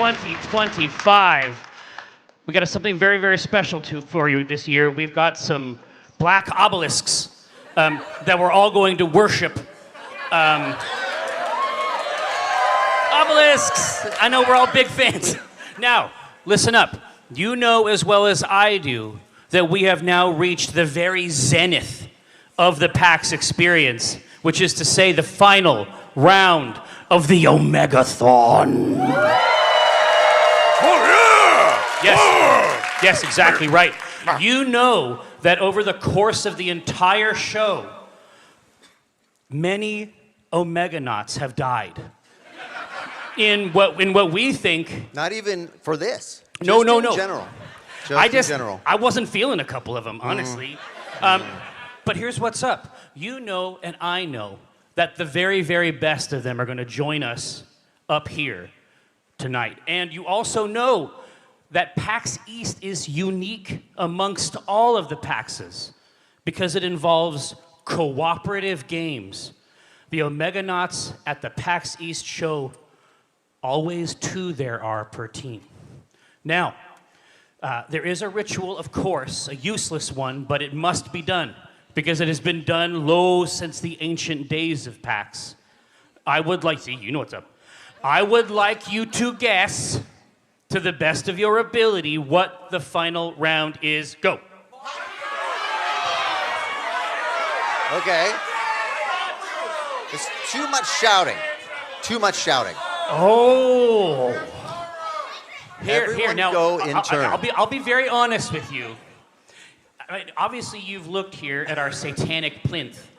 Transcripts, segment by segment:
2025. We got something very, very special for you this year. We've got some black obelisks that we're all going to worship. Obelisks! I know we're all big fans. Now, listen up. You know as well as I do that we have now reached the very zenith of the PAX experience, which is to say the final round of the Omegathon. Oh, yeah! Yes, yes, exactly right. You know that over the course of the entire show, many Omeganauts have died. In what we think... Not even for this. No. In general. In general. I wasn't feeling a couple of them, honestly. But here's what's up. You know and I know that the very, very best of them are going to join us up here tonight. And you also know that PAX East is unique amongst all of the PAXs because it involves cooperative games. The Omeganauts at the PAX East show, always 2 there are per team. Now, there is a ritual, of course, a useless one, but it must be done because it has been done since the ancient days of PAX. I would like you to guess, to the best of your ability, what the final round is. Go. Okay. There's too much shouting. Too much shouting. Oh. Everyone Now, go in turn. I'll be very honest with you. Obviously, you've looked here at our satanic plinth,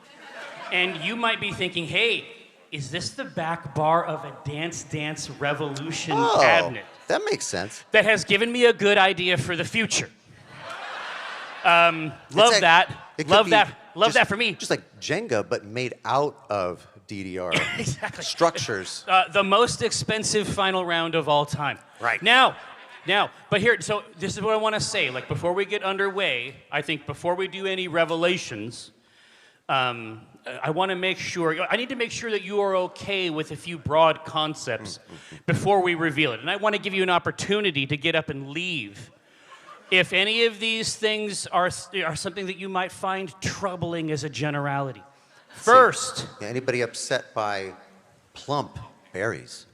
and you might be thinking, hey, is this the back bar of a Dance Revolution cabinet? That makes sense. That has given me a good idea for the future. Love that for me. Just like Jenga, but made out of DDR exactly. structures. The most expensive final round of all time. Right. Now, but here, so this is what I want to say. Like, before we get underway, I think before we do any revelations, I need to make sure that you are okay with a few broad concepts before we reveal it. And I want to give you an opportunity to get up and leave if any of these things are something that you might find troubling as a generality. First. Anybody upset by plump berries?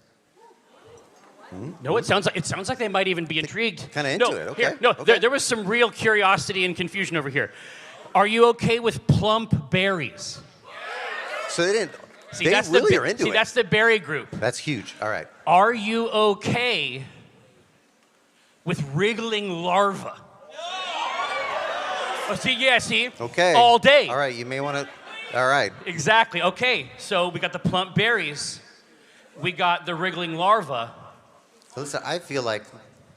No, it sounds like they might even be intrigued. Kind of into it, okay. Okay. There was some real curiosity and confusion over here. Are you okay with plump berries? So they didn't. They really are into it. See, that's the berry group. That's huge. All right. Are you okay with wriggling larvae? Oh, see? Okay. All day. All right, you may want to. All right. Exactly. Okay, so we got the plump berries. We got the wriggling larvae. Listen, I feel like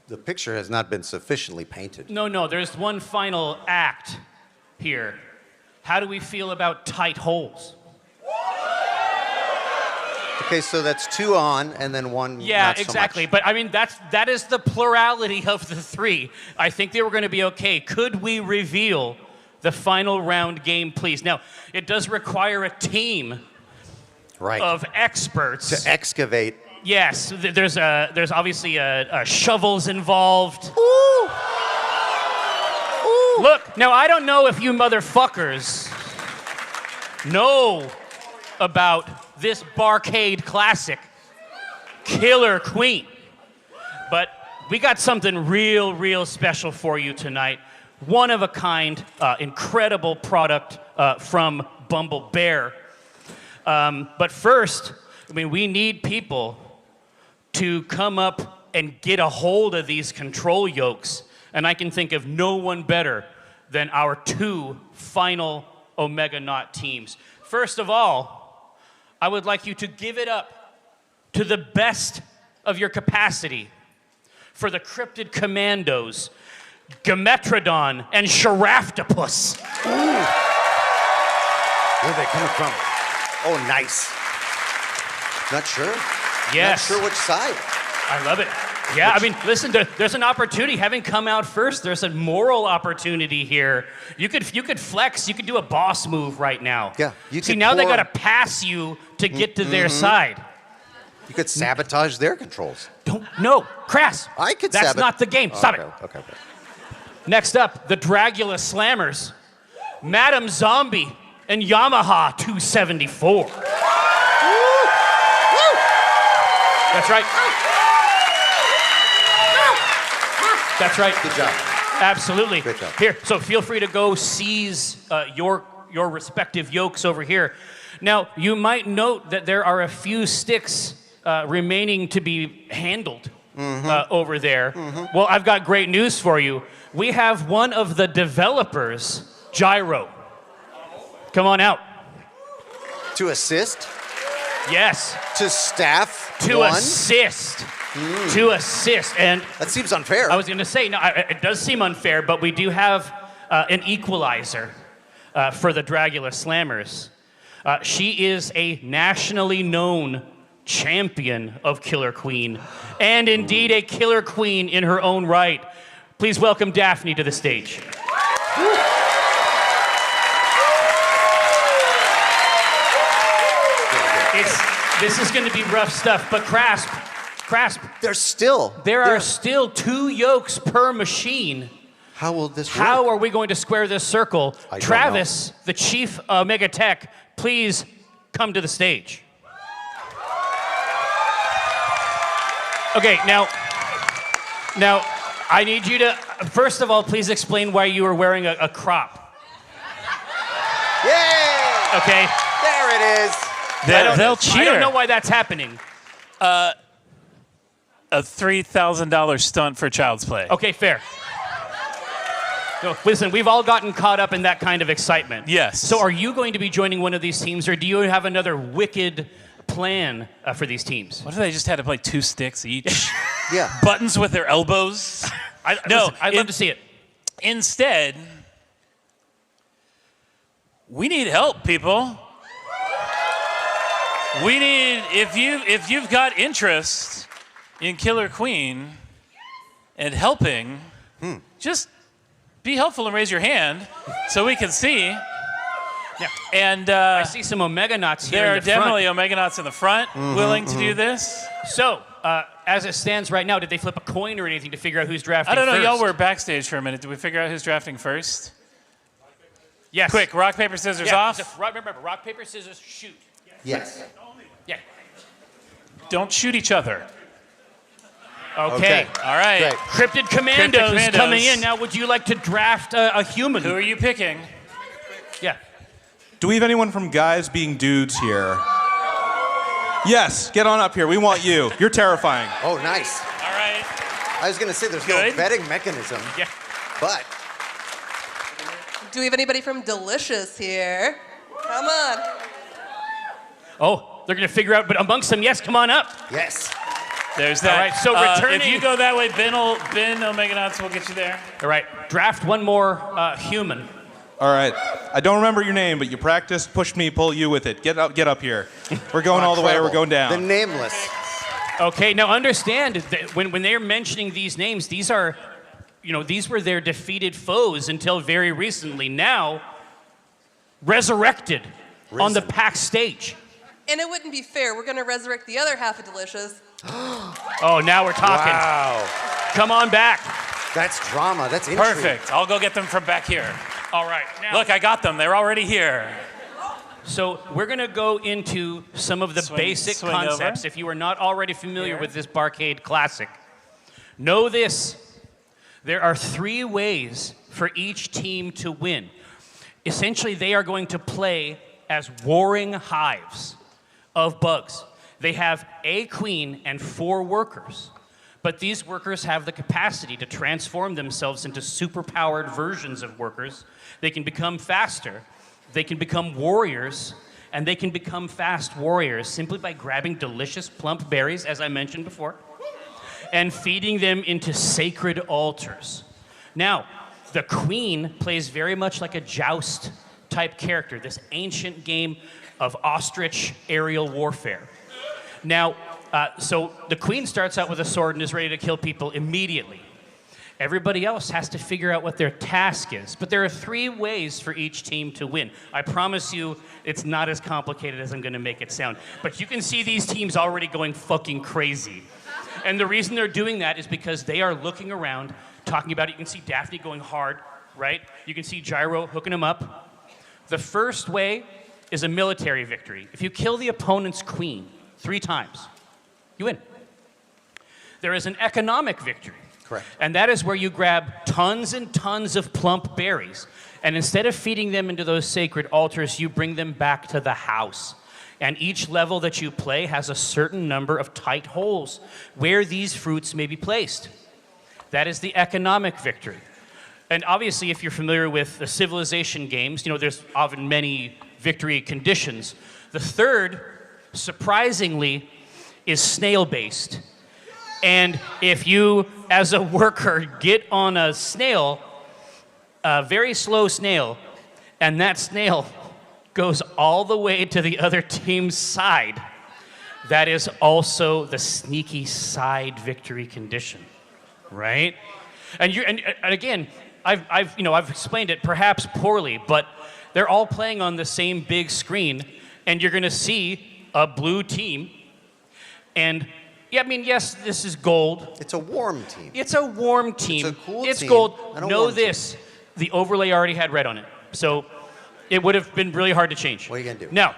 the picture has not been sufficiently painted. No, there's one final act here. How do we feel about tight holes? Okay, so that's 2 on and then 1 Yeah, not so exactly. much. But I mean, that is the plurality of the 3. I think they were going to be okay. Could we reveal the final round game, please? Now, it does require a team of experts to excavate. Yes, there's obviously shovels involved. Ooh. Ooh. Look, now I don't know if you motherfuckers know about this barcade classic, Killer Queen, but we got something real special for you tonight. One of a kind, incredible product from Bumble Bear. But first, we need people to come up and get a hold of these control yokes. And I can think of no one better than our 2 final Omeganaut teams. First of all, I would like you to give it up to the best of your capacity for the Cryptid Commandos, Gametrodon and Sharaftopus. Where are they coming from? Oh, nice. Not sure? Yes. Not sure which side. I love it. Yeah, listen, there's an opportunity. Having come out first, there's a moral opportunity here. You could flex. You could do a boss move right now. Yeah. See, now they got to pass you to get to their side. You could sabotage their controls. No, Crass. I could That's not the game. Stop okay, it. Okay. Next up, the Dragula Slammers. Madam Zombie and Yamaha 274. That's right. That's right. Good job. Absolutely. Good job. Here, so feel free to go seize your respective yokes over here. Now, you might note that there are a few sticks remaining to be handled over there. Well, I've got great news for you. We have one of the developers, Gyro. Come on out. To assist? Yes. To staff? To one? assist. To assist. And That seems unfair. I was going to say, no, it does seem unfair, but we do have an equalizer for the Dragula Slammers. She is a nationally known champion of Killer Queen, and indeed a Killer Queen in her own right. Please welcome Daphne to the stage. This is going to be rough stuff, but Crasp, there are still 2 yokes per machine. How will this work? How are we going to square this circle? I don't Travis, the chief Omegatech, please come to the stage. Okay, now, I need you to, first of all, please explain why you are wearing a crop. Yay! Okay? There it is. They'll cheer. I don't know why that's happening. A $3,000 stunt for Child's Play. Okay, fair. No, listen, we've all gotten caught up in that kind of excitement. Yes. So are you going to be joining one of these teams, or do you have another wicked plan for these teams? What if they just had to play 2 sticks each? Yeah. Buttons with their elbows? I'd love to see it. Instead, we need help, people. We need, if you've got interest in Killer Queen and helping, just be helpful and raise your hand so we can see. Yeah. And I see some Omeganauts here. there in are the definitely front. Omeganauts in the front willing to do this. So, as it stands right now, did they flip a coin or anything to figure out who's drafting I don't know. first? Y'all were backstage for a minute. Did we figure out who's drafting first? Yes. Quick, rock, paper, scissors Yeah, off. so, remember, rock, paper, scissors, shoot. Yes. Yeah. Don't shoot each other. Okay. All right. Great. Cryptid Commandos, Commandos. coming in. Now, would you like to draft a human? Who are you picking? Yeah. Do we have anyone from Guys Being Dudes here? Yes, get on up here. We want you. You're terrifying. Oh, nice. All right. I was going to say there's Good. no betting mechanism, Yeah. but Do we have anybody from Delicious here? Come on. Oh, they're going to figure out, but amongst them, yes, come on up. yes. There's that. All right, so returning- If you go that way, Ben Omeganauts will get you there. All right, draft one more human. All right. I don't remember your name, but you practiced, push me, pull you with it. Get up here. We're going all the way or we're going The down. nameless. Okay, now understand that when they're mentioning these names, these are, these were their defeated foes until very recently. Now, resurrected on the Risen. PAX stage. And it wouldn't be fair. We're going to resurrect the other half of Delicious. Oh, now we're talking. Wow. Come on back. That's drama. That's intrigue. Perfect. I'll go get them from back here. All right. Now, Look, I got them. They're already here. so we're going to go into some of the basic swing concepts. over. If you are not already familiar Here. with this Barcade classic, know this. There are 3 ways for each team to win. Essentially, they are going to play as warring hives of bugs. They have a queen and 4 workers. But these workers have the capacity to transform themselves into superpowered versions of workers. They can become faster. They can become warriors. And they can become fast warriors simply by grabbing delicious, plump berries, as I mentioned before, and feeding them into sacred altars. Now, the queen plays very much like a joust-type character, this ancient game of ostrich aerial warfare. Now, so the queen starts out with a sword and is ready to kill people immediately. Everybody else has to figure out what their task is. But there are 3 ways for each team to win. I promise you, it's not as complicated as I'm going to make it sound. But you can see these teams already going fucking crazy. And the reason they're doing that is because they are looking around, talking about it. You can see Daphne going hard, right? You can see Gyro hooking him up. The first way is a military victory. If you kill the opponent's queen 3 times, you win. There is an economic victory. Correct. And that is where you grab tons and tons of plump berries. And instead of feeding them into those sacred altars, you bring them back to the house. And each level that you play has a certain number of tight holes where these fruits may be placed. That is the economic victory. And obviously, if you're familiar with the civilization games, there's often many victory conditions. The third, surprisingly, is snail-based. And if you, as a worker, get on a snail, a very slow snail, and that snail goes all the way to the other team's side, that is also the sneaky side victory condition, right? And again, I've explained it perhaps poorly, but they're all playing on the same big screen, and you're going to see a blue team, and yes, this is gold. It's a warm team. It's a warm team. It's a cool It's team. gold. And a Know warm this. The overlay already had red on it. So it would have been really hard to change. What are you going to do? Now,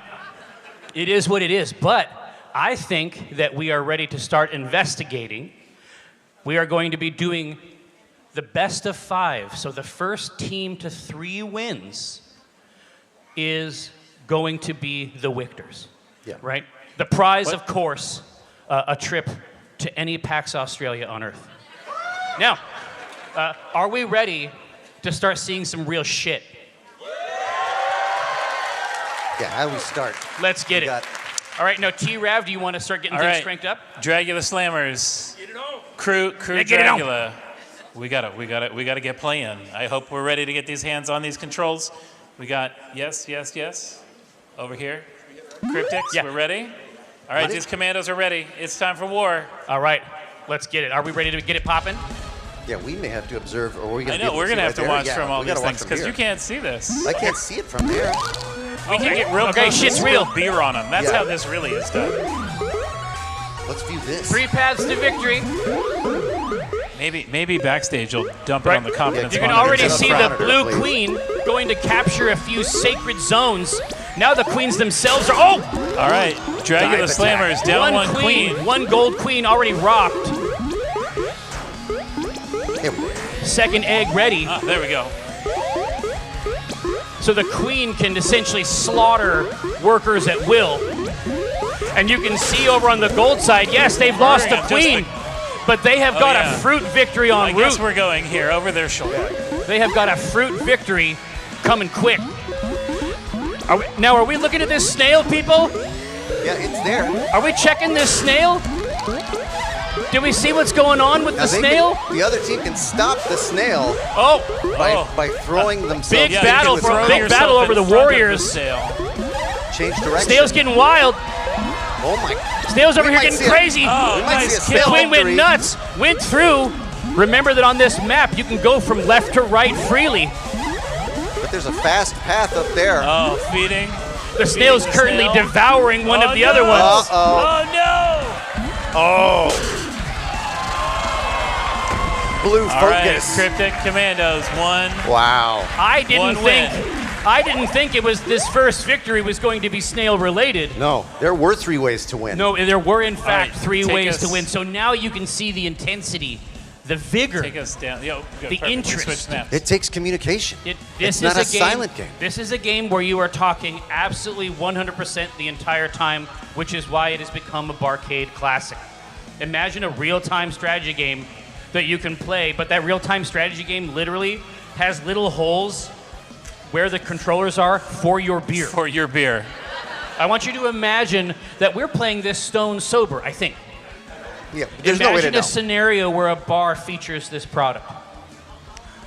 it is what it is. But I think that we are ready to start investigating. We are going to be doing the best of 5. So the first team to 3 wins is going to be the victors. Yeah. Right? The prize, of course, a trip to any PAX Australia on Earth. Now, are we ready to start seeing some real shit? Yeah, how do we start? Let's get it. All right, now T-Rav, do you want to start getting things cranked up? Dragula Slammers. Get it on. Crew get it on. Dragula. We gotta get playing. I hope we're ready to get these hands on these controls. We got yes. Over here. Cryptics, we're ready? All right, these commandos are ready. It's time for war. All right, let's get it. Are we ready to get it popping? Yeah, we may have to observe, or we're going to I know, we're going to have to watch from all these things, because you can't see this. I can't see it from there. We can get real close shit's and real. spill beer on them. That's how this really is done. Let's view this. 3 paths to victory. Maybe backstage you'll dump it on the confidence You can monitor. already see the monitor, blue please. queen going to capture a few sacred zones. Now the queens themselves are... Oh! All right, Dragula Dive Slammers down one queen. 1 gold queen already rocked. Here we go. Second egg ready. Ah, there we go. So the queen can essentially slaughter workers at will. And you can see over on the gold side, yes, they've lost the queen, but they have got a fruit victory en I guess route. we're going here, over their shoulder. They have got a fruit victory coming quick. Are we looking at this snail, people? Yeah, it's there. Are we checking this snail? Do we see what's going on with the snail? The other team can stop the snail Oh, by throwing themselves. Big Yeah, battle you can throw big yourself battle in over the front of warriors. snail. Change direction. Snail's getting wild. Oh my. Snail's over We here might getting see a- crazy. Oh, We might nice see a The kill. queen went victory. nuts, went through. Remember that on this map, you can go from left to right freely. But there's a fast path up there. Oh, feeding. The snail's the currently snail. devouring one of the no. other ones. Uh-oh. Oh, no! Blue All right, focus. Cryptic Commandos won. Wow. I didn't One think it was this first victory was going to be snail related. No, there were 3 ways to win. No, there were in fact right, 3 take ways us- to win. So now you can see the intensity, the vigor, Take us down. Yo, good, The perfect. We interest. switched maps. It takes communication. This It's not is a silent game. This is a game where you are talking absolutely 100% the entire time, which is why it has become a barcade classic. Imagine a real-time strategy game that you can play, but that real-time strategy game literally has little holes where the controllers are for your beer. For your beer. I want you to imagine that we're playing this stone sober, I think. Yeah, there's no way to Imagine know. a scenario where a bar features this product.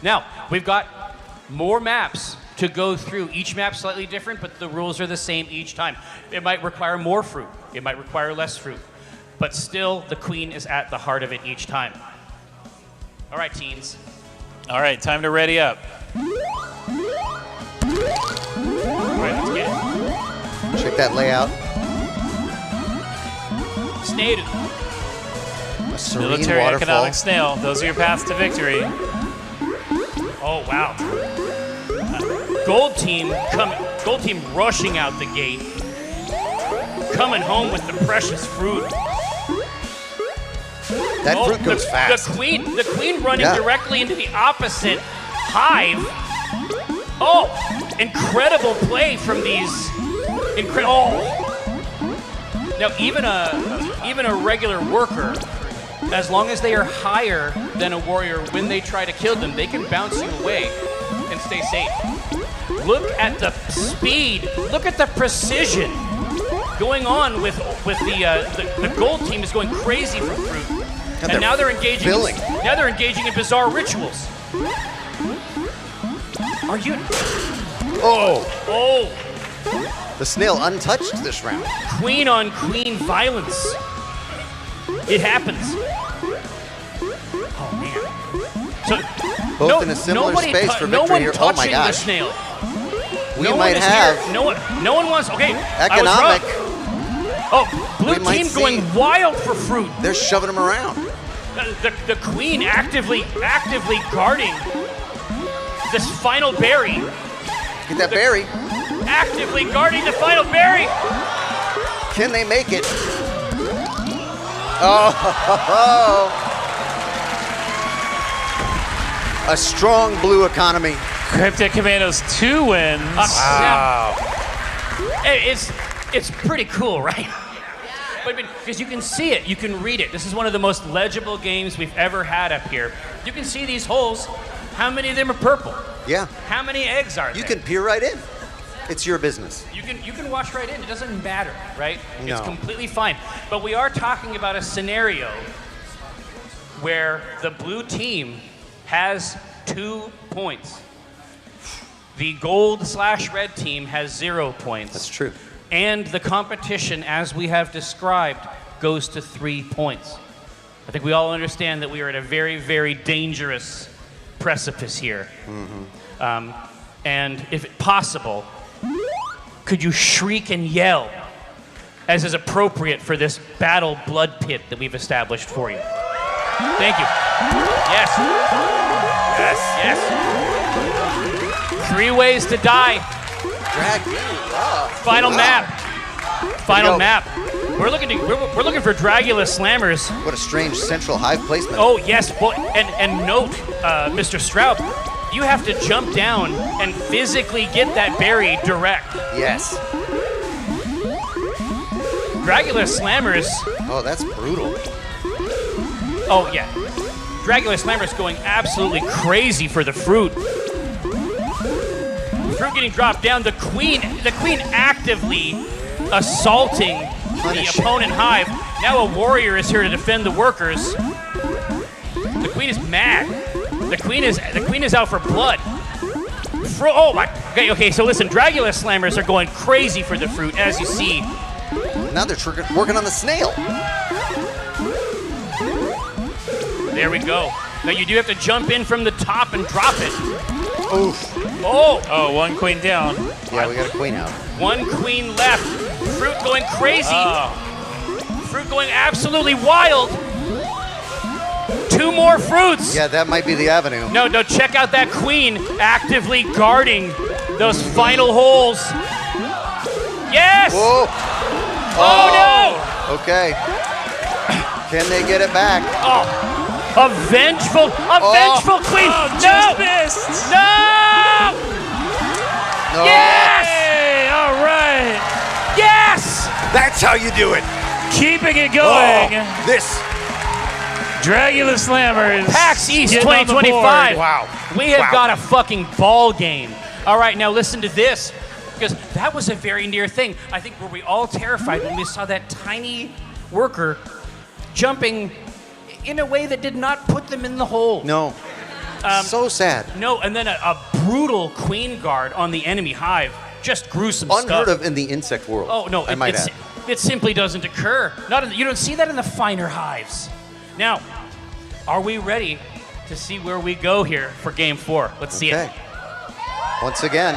Now, we've got more maps to go through. Each map's slightly different, but the rules are the same each time. It might require more fruit. It might require less fruit. But still, the queen is at the heart of it each time. All right, teens. All right, time to ready up. All right, let's get it. Check that layout. Snail. A serene Military waterfall. economic snail. Those are your paths to victory. Oh, wow. Gold team rushing out the gate. Coming home with the precious fruit. That fruit goes fast. The queen running Yeah. directdirectly into the opposite hive. Oh, incredible play from these. Now even a regular worker, as long as they are higher than a warrior when they try to kill them, they can bounce you away and stay safe. Look at the speed. Look at the precision going on with the gold team is going crazy for fruit. And now they're engaging. filling. Now they're engaging in bizarre rituals. Are you? Oh! The snail untouched this round. Queen on queen violence. It happens. Oh man. So Both in a similar space for no victory one here. Oh my touching the gosh. snail. We No one might is have here. No one wants. Okay. economic. I was wrong. Oh, blue We might team see. going wild for fruit. They're shoving them around. The queen actively guarding this final berry. Get that berry. Actively guarding the final berry. Can they make it? Oh, a strong blue economy. Cryptic Commandos 2 wins. Wow. It's pretty cool, right? But because you can see it, you can read it. This is one of the most legible games we've ever had up here. You can see these holes. How many of them are purple? Yeah, How many eggs are there? you can peer right in. It's your business. You can watch right in. It doesn't matter, right? No. It's completely fine. But we are talking about a scenario where the blue team has 2 points. The gold/red team has 0 points. That's true. And the competition, as we have described, goes to 3 points. I think we all understand that we are at a very, very dangerous precipice here. And if possible, could you shriek and yell, as is appropriate for this battle blood pit that we've established for you? Thank you. Yes. Yes. Yes. 3 ways to die. Drag you. Final Wow. map. Final go. map. We're looking for Dragula Slammers. What a strange central hive placement. Oh yes, boy, and note, Mr. Straub, you have to jump down and physically get that berry direct. Yes. Dragula Slammers. Oh, that's brutal. Oh yeah, Dragula Slammers going absolutely crazy for the fruit. Fruit getting dropped down. The queen actively assaulting Punish. the opponent hive. Now a warrior is here to defend the workers. The queen is mad. The queen is out for blood. Oh my. Okay. So listen, Dragula Slammers are going crazy for the fruit, as you see. Now they're working on the snail. There we go. Now you do have to jump in from the top and drop it. Oof. Oh, 1 queen down. Yeah, we got a queen out. 1 queen left. Fruit going crazy. Oh, Fruit going absolutely wild. 2 more fruits. Yeah, that might be the avenue. No, check out that queen actively guarding those final holes. Yes! Whoa. Oh, Okay. Can they get it back? no! Oh, a vengeful queen! just missed. No! No. Yes! Hey, all right. Yes! That's how you do it. Keeping it going. This. Dragula Slammers. PAX East getting on the 2025. board. Wow. We have Wow. got a fucking ball game. All right, now listen to this, because that was a very near thing. I think were we all terrified when we saw that tiny worker jumping in a way that did not put them in the hole. No. So sad. No, and then a brutal queen guard on the enemy hive. Just gruesome stuff. Unheard of in the insect world. Oh no, I might add. it simply doesn't occur. You don't see that in the finer hives. Now, are we ready to see where we go here for game 4. Let's see it. Once again,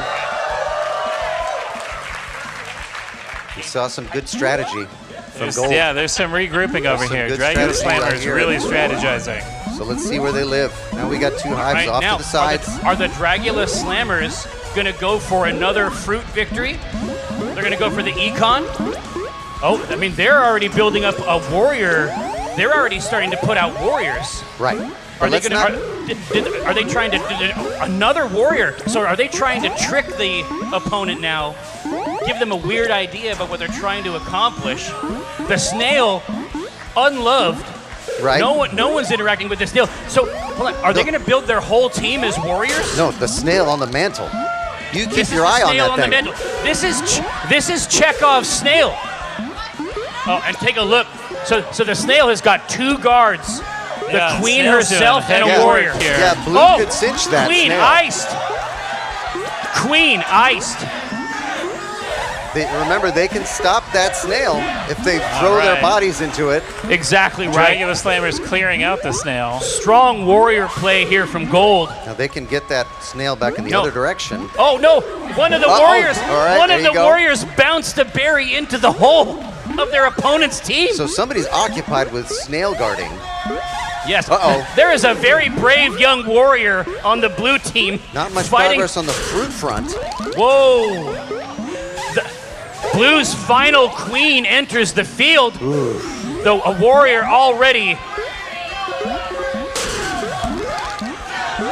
we saw some good strategy from Gold. Yeah, there's some regrouping over some here. good Dragula strategy right Slammer's here. really strategizing. So let's see where they live. Now we got 2 hives Right off now, to the sides. Are the Dragula Slammers going to go for another fruit victory? They're going to go for the Econ? Oh, I mean, they're already building up a warrior. They're already starting to put out warriors. Right. Are But they let's going not- are they trying to another warrior? So are they trying to trick the opponent now? Give them a weird idea about what they're trying to accomplish. The snail, unloved. Right. No one's interacting with the snail. So hold on, are they going to build their whole team as warriors? No, the snail on the mantle. You keep This is your the eye on snail that on thing. the mantle. This is Chekhov's snail. Oh, and take a look. So the snail has got 2 guards. The Yeah, queen snail's doing herself and heavy a work warrior. here. Yeah, Blue Oh, could cinch that Queen snail. iced. Queen iced. Remember, they can stop that snail if they throw their right. bodies into it. Exactly right. Dragula Slammer's clearing out the snail. Strong warrior play here from Gold. Now they can get that snail back in the No. other direction. Oh no! One of the Uh-oh. warriors. All right, one there of you the go. warriors bounced a berry into the hole of their opponent's team. So somebody's occupied with snail guarding. Yes. Uh-oh. There is a very brave young warrior on the blue team. Not much fighting. progress on the fruit front. Whoa! The Blue's final queen enters the field. Though a warrior already.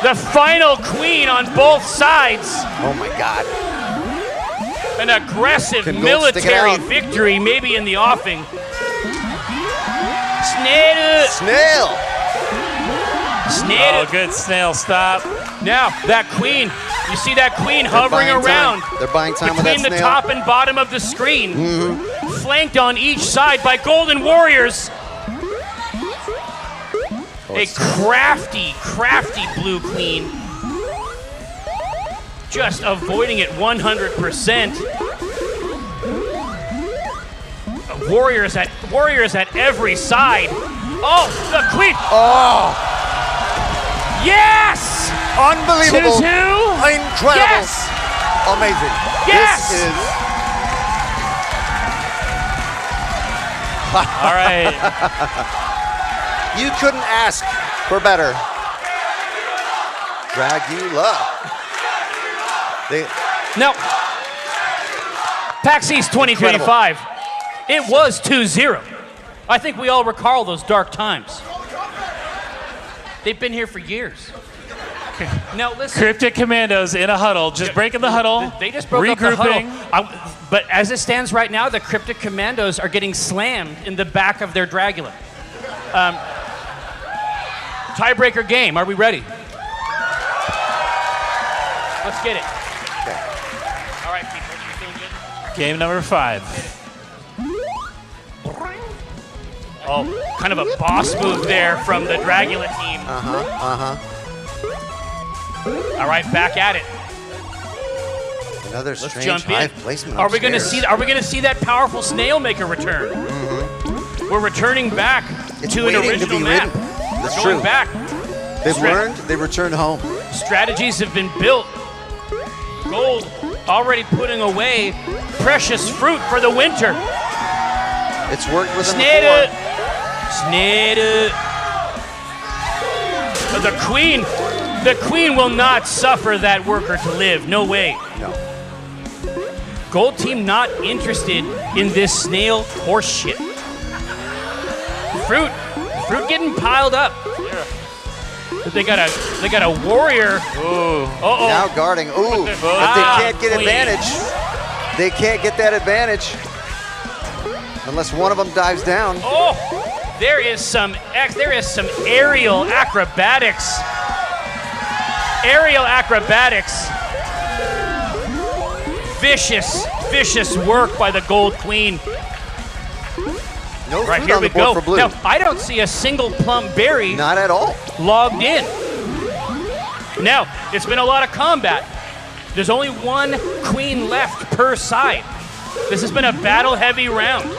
The final queen on both sides. Oh my God. An aggressive Can Gold stick it military out? victory, maybe in the offing. Snail. Snail! Snail. Oh, good snail stop. Now, that queen, you see that queen hovering buying around time. They're buying time with that between the snail. top and bottom of the screen, flanked on each side by golden warriors. A crafty, crafty blue queen. Just avoiding it 100%. Warriors at every side. Oh, the queen. Oh, Yes! unbelievable. 2-2. Incredible. Yes! Amazing. Yes! This is All right. You couldn't ask for better. Dragula. Now, PAX East 2025, it was 2-0. I think we all recall those dark times. They've been here for years. Now listen. Cryptic Commandos in a huddle, just breaking the huddle. They just broke regrouping. up the huddle. But as it stands right now, the Cryptic Commandos are getting slammed in the back of their Dragula. Tiebreaker game. Are we ready? Let's get it. Okay. All right, people. You feeling good? Game number 5. Oh, kind of a boss move there from the Dragula team. All right, back at it. Another Let's strange jump in. hive placement. Are we going to upstairs. see? Are we going to see that powerful snail maker return? We're returning back It's to an waiting to original be map. ridden. That's We're going true. back. They've learned. They returned home. Strategies have been built. Gold already putting away precious fruit for the winter. It's worked with them Sneda. before. Sneda. The queen will not suffer that worker to live. No way. No. Gold team not interested in this snail horse shit. Fruit getting piled up. But they got a warrior. Ooh. Uh-oh. Now guarding. Ooh, but they can't get queen. advantage. They can't get that advantage unless one of them dives down. Oh, there is some aerial acrobatics. Aerial acrobatics. Vicious work by the Gold Queen. No Right, fruit here on we the board go. for blue. Now, I don't see a single plum berry Not at all. logged in. Now, it's been a lot of combat. There's only one queen left per side. This has been a battle-heavy round.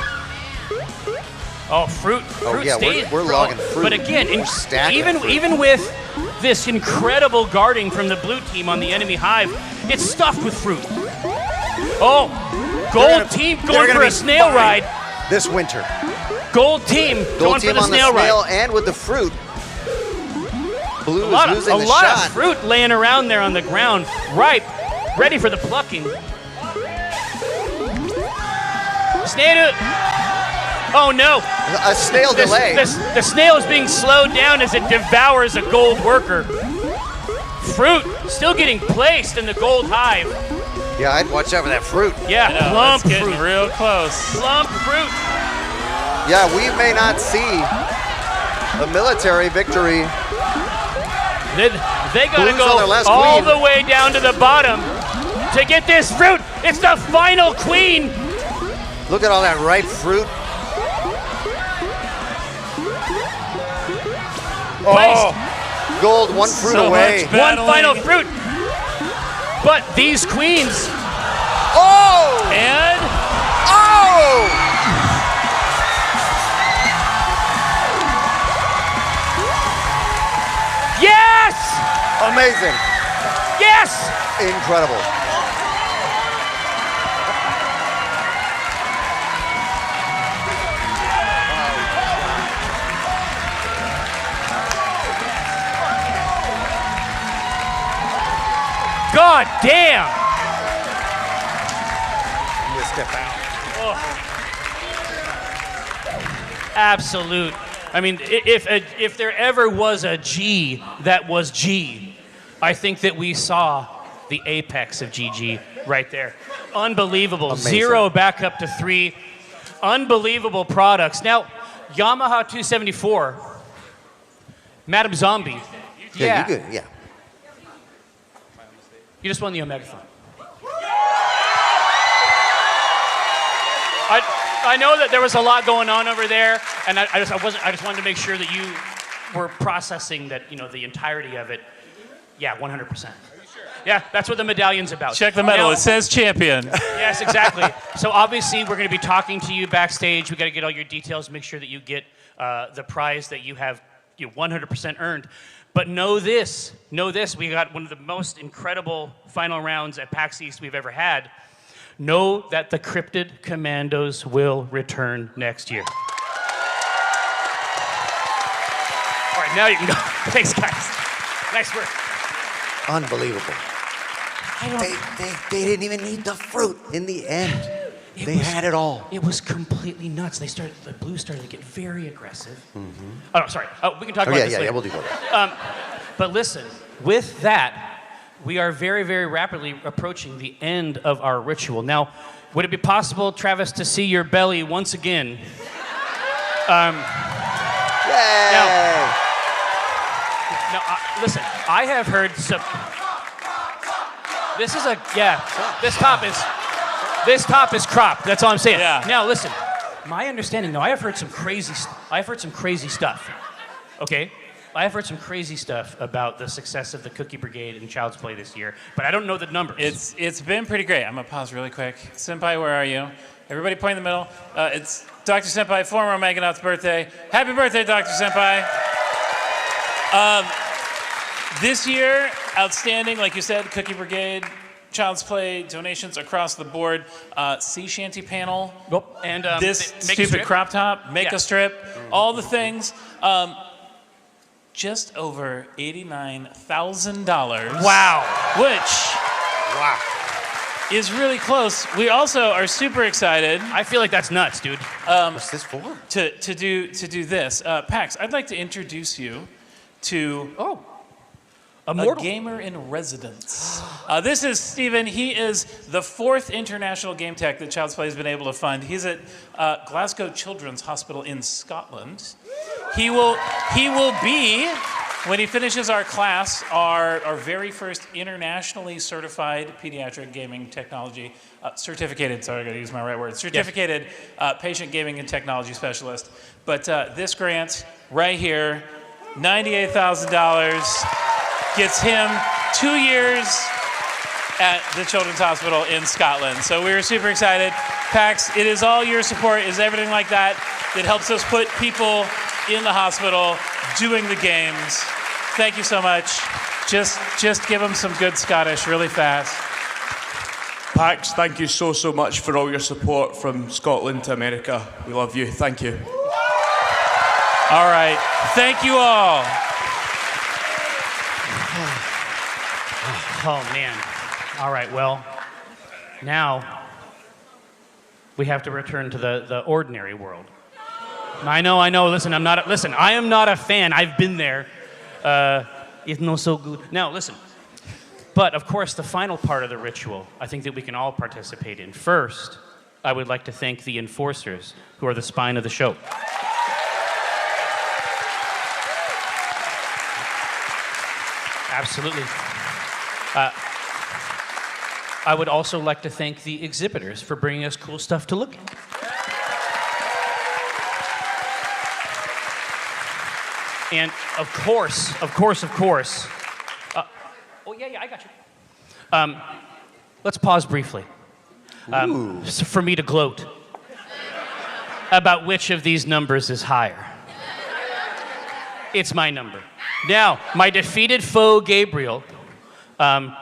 Oh, fruit yeah, stays. we're logging fruit. But again, We're stacking fruit. even with this incredible guarding from the blue team on the enemy hive. It's stuffed with fruit. Oh, gold team going for a snail ride. This winter. Gold team going for the snail ride. And with the fruit. Blue is losing the shot. A lot shot. of fruit laying around there on the ground, ripe, ready for the plucking. Snail. Oh no! A snail delay. The snail is being slowed down as it devours a gold worker. Fruit still getting placed in the gold hive. Yeah, I'd watch out for that fruit. Yeah, plump it's getting fruit. real close. Plump fruit. Yeah, we may not see a military victory. They gotta Blues on their go last all queen. the way down to the bottom to get this fruit. It's the final queen. Look at all that ripe fruit. Placed. Gold, one fruit So away. much One battling. final fruit. But these queens. Oh! And Oh! Yes! Amazing. Yes! Incredible. God damn! You step out. Absolute. I mean, if there ever was a G that was G, I think that we saw the apex of GG right there. Unbelievable. Amazing. 0 back up to 3. Unbelievable products. Now, Yamaha 274. Madam Zombie. Yeah, you good. Yeah. You just won the Omegathon. I know that there was a lot going on over there, and I just wanted to make sure that you were processing that, the entirety of it. Yeah, 100%. Are you sure? Yeah, that's what the medallion's about. check the medal. Now- It says champion. Yes, exactly. So obviously we're going to be talking to you backstage. We got to get all your details, make sure that you get the prize that you have 100% earned. But know this, we got one of the most incredible final rounds at PAX East we've ever had. Know that the Cryptid Commandos will return next year. All right, now you can go. Thanks, guys. Nice work. Unbelievable. They didn't even need the fruit in the end. They had it all. It was completely nuts. The Blues started to get very aggressive. Oh, no, sorry. We can talk about this later. Yeah, we'll do that. But listen, with that, we are very, very rapidly approaching the end of our ritual. Now, would it be possible, Travis, to see your belly once again? Yay! Now, listen, I have heard some. This top is cropped. That's all I'm saying. Yeah. Now, listen, my understanding, though, I have heard some crazy stuff. Okay? I have heard some crazy stuff about the success of the Cookie Brigade and Child's Play this year, but I don't know the numbers. It's been pretty great. I'm gonna pause really quick. Senpai, where are you? Everybody point in the middle. It's Dr. Senpai, former Omegathon's birthday. Happy birthday, Dr. Senpai. This year, outstanding, like you said, Cookie Brigade, Child's Play, donations across the board. Sea Shanty panel. And This make a stupid strip. crop top, make Yeah. a strip, all the things. Just over $89,000. Wow. Which is really close. We also are super excited I feel like that's nuts, dude. What's this for? to do this. PAX, I'd like to introduce you to a gamer in residence. This is Steven. He is the 4th international game tech that Child's Play has been able to fund. He's at Glasgow Children's Hospital in Scotland. He will be, when he finishes our class, our very first internationally certified pediatric gaming technology, certificated, sorry, I gotta use my right word, certificated patient gaming and technology specialist. But this grant right here, $98,000, gets him 2 years at the Children's Hospital in Scotland. So we're super excited. PAX, it is all your support, is everything like that helps us put people in the hospital doing the games. Thank you so much. Just give him some good Scottish really fast. PAX, thank you so much for all your support from Scotland to America. We love you. Thank you. All right. Thank you all. Oh, man. All right, well, now we have to return to the ordinary world. I know. Listen, I am not a fan. I've been there. It's not so good. Now, listen. But, of course, the final part of the ritual, I think that we can all participate in. First, I would like to thank the enforcers, who are the spine of the show. Absolutely. I would also like to thank the exhibitors for bringing us cool stuff to look at. And of course, oh yeah, I got you. Let's pause briefly for me to gloat about which of these numbers is higher. It's my number. Now, my defeated foe, Gabriel,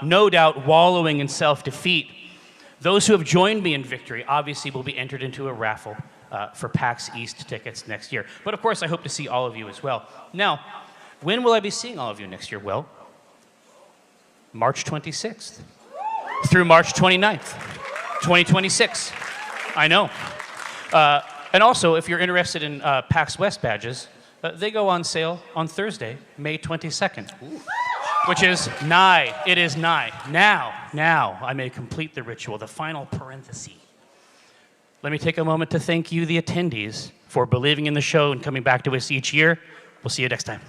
no doubt wallowing in self-defeat, those who have joined me in victory obviously will be entered into a raffle for PAX East tickets next year. But of course, I hope to see all of you as well. Now, when will I be seeing all of you next year? Well, March 26th through March 29th, 2026. I know. And also, if you're interested in PAX West badges, they go on sale on Thursday, May 22nd. Ooh. Which is nigh. It is nigh. Now, I may complete the ritual, the final parenthesis. Let me take a moment to thank you, the attendees, for believing in the show and coming back to us each year. We'll see you next time.